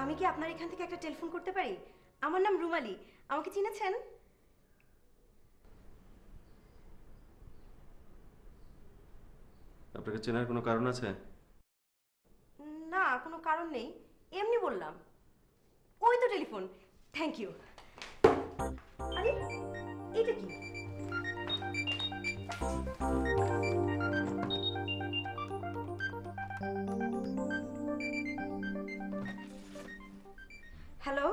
আমি কি আপনার এখান থেকে একটা টেলিফোন করতে পারি? আমার নাম রুমালি। আমাকে চিনেছেন? আপনাকে চেনার কোনো কারণ আছে? না, কোনো কারণ নেই, এমনি বললাম। ওই তো টেলিফোন। Thank you. আরে এটা কি? হ্যালো,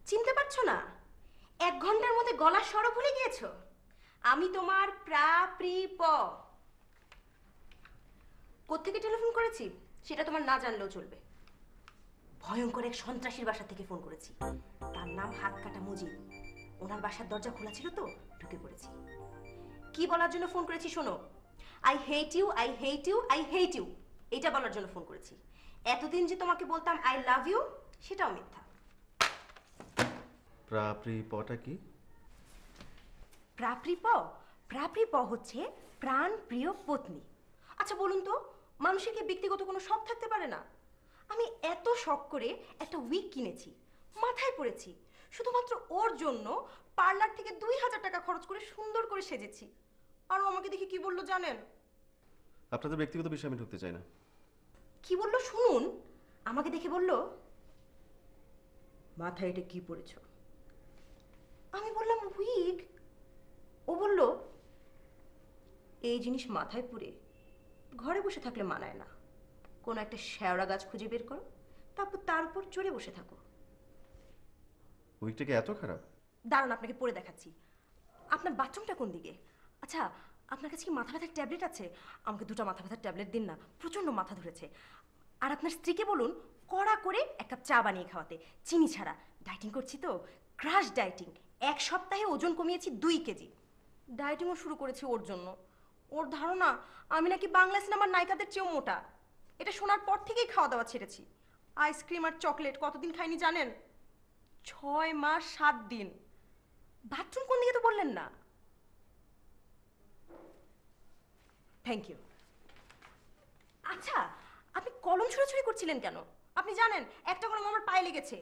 চিনতে পারছো না? 1 ঘন্টার মধ্যে গলার স্বর ভুলে গিয়েছো? আমি তোমার প্রাপ্রিপ। কোত্থেকে টেলিফোন করেছি সেটা তোমার না জানলেও চলবে। ভয়ঙ্কর এক সন্ত্রাসীর বাসা থেকে ফোন করেছি। তার নাম হাত কাটা মুজিব। ওনার বাসার দরজা খোলা ছিল তো ঢুকে পড়েছি। কি বলার জন্য ফোন করেছি শোনো। I hate you, I hate you, I hate you, এটা বলার জন্য ফোন করেছি। এতদিন যে তোমাকে বলতাম আই লাভ ইউ, সেটাও মিথ্যা। প্রাপ্রিপটা কি? প্রাপ্রিপ? প্রাপ্রিপ হচ্ছে প্রাণ প্রিয় পত্নী। আচ্ছা বলুন তো, মানুষের কি ব্যক্তিগত কোনো শখ থাকতে পারে না? আমি এত শখ করে একটা উইক কিনেছি, মাথায় পড়েছি, শুধুমাত্র ওর জন্য পার্লার থেকে 2000 টাকা খরচ করে সুন্দর করে সেজেছি। আর ও আমাকে দেখে কি বললো জানেন? আপনাদের ব্যক্তিগত বিষয়ে আমি ঢুকতে চাই না। কি বললো শুনুন। আমাকে দেখে বললো, মাথায় এটা কি পড়েছ? আমি বললাম উইগ। ও বলল, এই জিনিস মাথায় পুরে ঘরে বসে থাকলে মানায় না। কোনো একটা শেওড়া গাছ খুঁজে বের করো, তারপর তার উপর চড়ে বসে থাকো। উইকটা কি এত খারাপ? দাঁড়ান, আপনাকে পড়ে দেখাচ্ছি। আপনার বাথরুমটা কোন দিকে? আচ্ছা, আপনার কাছে কি মাথা ব্যথার ট্যাবলেট আছে? আমাকে 2টা মাথা ব্যথার ট্যাবলেট দিন না, প্রচণ্ড মাথা ধরেছে। আর আপনার স্ত্রীকে বলুন কড়া করে 1 কাপ চা বানিয়ে খাওয়াতে, চিনি ছাড়া। ডায়েটিং করছি তো, ক্রাশ ডায়েটিং। 1 সপ্তাহে ওজন কমিয়েছি 2 কেজি। ডায়েটিংও শুরু করেছি ওর জন্য। ওর ধারণা আমি নাকি বাংলা সিনেমার নায়িকাদের চেয়েও মোটা। এটা শোনার পর থেকেই খাওয়া দাওয়া ছেড়েছি। আইসক্রিম আর চকলেট কতদিন খাইনি জানেন? 6 মাস 7 দিন। বাথরুম কোন দিকে তো বললেন না। Thank you. আচ্ছা, আপনি কলম ছুঁড়াছুড়ি করছিলেন কেন? আপনি জানেন একটা কলম আমার পায়ে লেগেছে।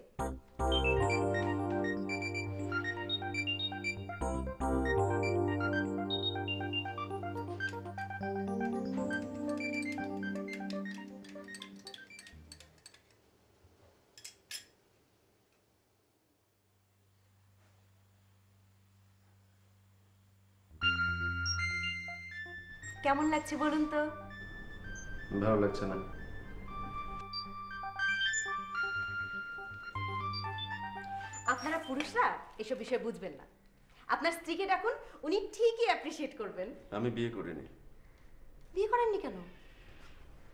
কেমন লাগছে বলুন তো? ভালো লাগছে না। আপনারা পুরুষরা এসব বিষয়ে বুঝবেন না। আপনার স্ত্রীকে ডাকুন, উনি ঠিকই অ্যাপ্রিশিয়েট করবেন। আমি বিয়ে করিনি। বিয়ে করেননি কেন?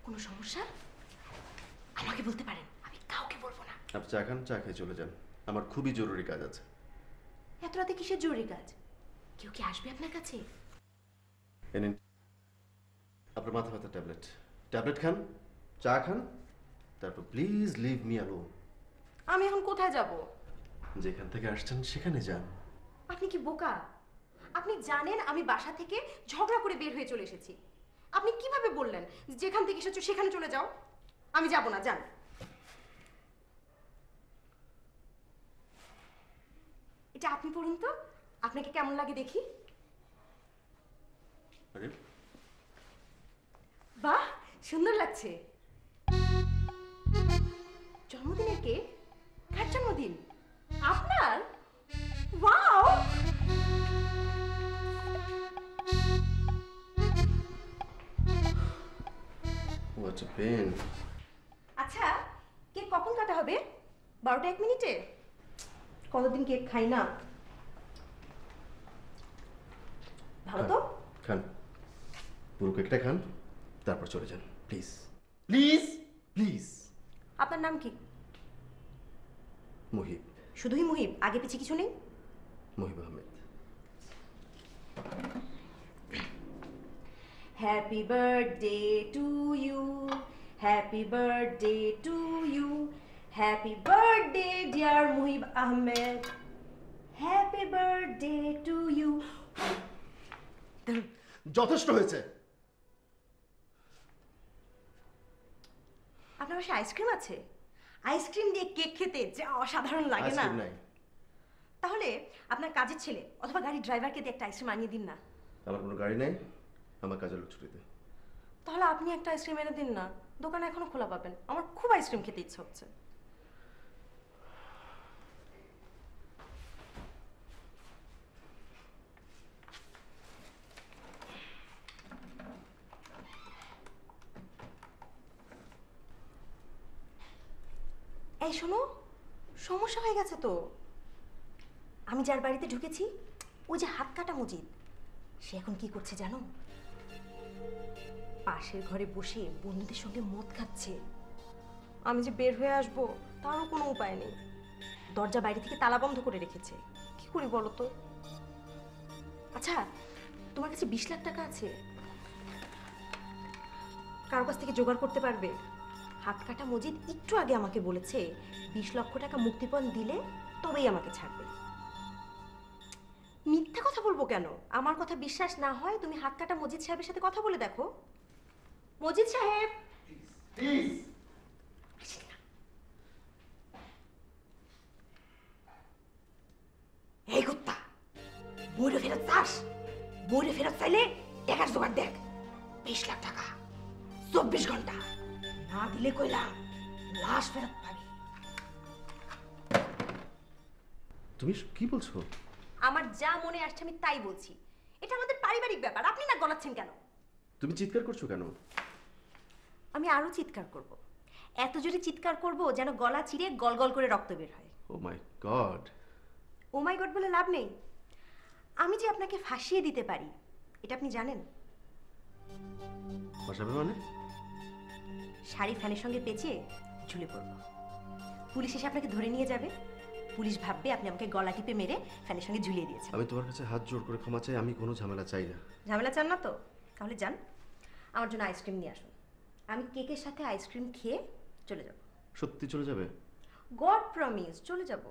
কোনো সমস্যা? আমাকে বলতে পারেন, আমি কাউকে বলবো না। আপনি চা খান, চা খেয়ে চলে যান। আমার খুবই জরুরি কাজ আছে। এত রাতে কিসের জরুরি কাজ? কেউ কি আসবে আপনার কাছে? এ নিন আপনার মাথা ব্যথার ট্যাবলেট। ট্যাবলেট খান, চা খান, তারপর প্লিজ লিভ মি অ্যালোন। আমি এখন কোথায় যাব? যেখান থেকে আসছেন সেখানে যান। আপনি কি বোকা? আপনি জানেন আমি বাসা থেকে ঝগড়া করে বের হয়ে চলে এসেছি। আপনি কিভাবে বললেন যেখান থেকে এসেছো সেখানে চলে যাও? আমি যাব না, যান। এটা আপনি পড়ুন তো, আপনাকে কেমন লাগে দেখি। আরে বাহ, সুন্দর লাগছে। জন্মদিনের কেক? কার জন্মদিন? আপনার? ওয়াও! What a pen. আচ্ছা, কেক কখন কাটা হবে? 12টা 1 মিনিটে? কতদিন কেক খাই না। ভালো তো? খান, পুরো কেকটা খান, তারপর চলে যান প্লিজ। Please please. আপনার নাম কি? মুহিব। শুধুই মুহিব, আগে পিছে কিছু নেই? Muhib Ahmed. Happy birthday to you, happy birthday to you, happy birthday dear Muhib Ahmed, happy birthday to you. যথেষ্ট হয়েছে। আপনার বাসায় আইসক্রিম আছে? আইসক্রিম দিয়ে কেক খেতে যা অসাধারণ লাগে না। আইসক্রিম নাই। তাহলে আপনার কাজের ছেলে অথবা গাড়ির ড্রাইভারকে দিয়ে একটা আইসক্রিম আনিয়ে দিন না। আমার কোনো গাড়ি নেই, আমার কাজের লোক ছুটিতে। তাহলে আপনি একটা আইসক্রিম এনে দিন না, দোকানে এখনো খোলা পাবেন। আমার খুব আইসক্রিম খেতে ইচ্ছে হচ্ছে। এই শোনো, সমস্যা হয়ে গেছে তো। আমি যার বাড়িতে ঢুকেছি, ওই যে হাত কাটা মজিদ, সে এখন কি করছে জানো? পাশের ঘরে বসে বন্ধুদের সঙ্গে মদ খাচ্ছে। আমি যে বের হয়ে আসবো তারও কোনো উপায় নেই। দরজা বাইরে থেকে তালা বন্ধ করে রেখেছে। কি করি বলো তো? আচ্ছা, তোমার কাছে 20 লাখ টাকা আছে? কারো কাছ থেকে জোগাড় করতে পারবে? হাত কাটা মজিদ একটু আগে আমাকে বলেছে 20 লক্ষ টাকা মুক্তিপণ দিলে তবেই আমাকে ছাড়বে। মিথ্যা কথা বলবো কেন? আমার কথা বিশ্বাস না হয় তুমি হাত কাটা মজিদ সাহেবের সাথে কথা বলে দেখো। মজিদ সাহেব, প্লিজ। এই কুত্তা, ময়ূরে ফেরত চাস? ময়ূরে ফেরত চাইলে টাকার জোগাড় দেখ। 20 লাখ টাকা 24 ঘন্টা না দিলে কইলাম লাশ ফেরত পাবি। তুমি কি বলছো? আমার যা মনে আসছে আমি তাই বলছি। এটা আমাদের পারিবারিক ব্যাপার, আপনি না গলাচ্ছেন কেন? তুমি চিৎকার করছো কেন? আমি আরো চিৎকার করব, এত জোরে চিৎকার করব যেন গলা চিরে গলগল করে রক্ত বের হয়। ও মাই গড। ও মাই গড বলে লাভ নেই। আমি যে আপনাকে ফাঁসিয়ে দিতে পারি এটা আপনি জানেন? ফাঁসাবে মানে? শাড়ি ফ্যানের সঙ্গে পেঁচিয়ে ঝুলে পড়ব। পুলিশ এসে আপনাকে ধরে নিয়ে যাবে। পুলিশ ভাববে আপনি আমাকে গলা টিপে মেরে ফ্যানের সঙ্গে ঝুলিয়ে দিয়েছেন। আমি তোমার কাছে হাত জোড় করে ক্ষমা চাই, আমি কোনো ঝামেলা চাই না। ঝামেলা চান না তো? তাহলে যান, আমার জন্য আইসক্রিম নিয়ে আসুন। আমি কেকের সাথে আইসক্রিম খেয়ে চলে যাব। সত্যি চলে যাবে? গড প্রমিস, চলে যাব।